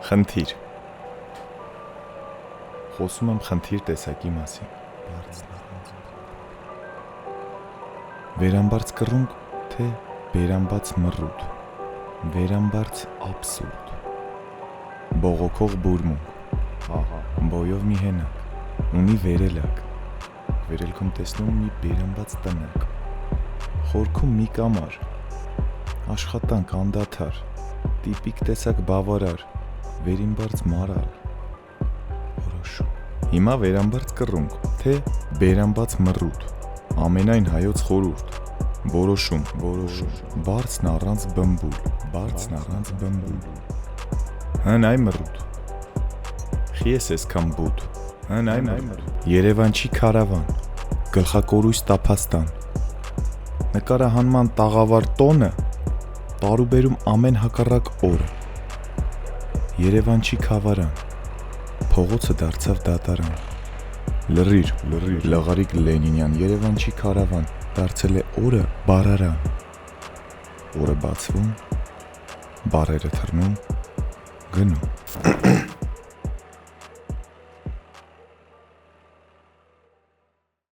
Խնդիր։ Խոսում եմ խնդիր տեսակի մասին։ Վերամբարձ կռունկ, թե բերամբաց մռութ, վերամբարձ աբսուրդ, բողոքող բուրմունք, բոյով մի հենակ, ունի վերելակ, վերելքում տեսնում մի բերամբաց տնակ, խորքում մի կամար, աշխատանք անդադար, տիպիկ տեսակ բավարար, վերիմբարձ մարալ, որոշում։ Հիմա վերամբարձ կռունկ, թե բերամբաց մռութ, ամենայն հայոց խորհուրդ, որոշում, բարձն առանց բմբուլ, հն այ մռութ, խի ես էսքան բութ, հն այ մռութ, Երևանչի քարավան, գլխակորույս տափաստան, նկարահանման տաղավար տոնը, տարուբերում ամեն հակառակ օրը, Երևանչի քավարան, փողոցը դարձավ դատարան, լռիր, լղարիկ Լենինյան, Երևանչի քարավան, դարձել է օրը բարարան, օրը բացվում, բարերը թռնում, գնում։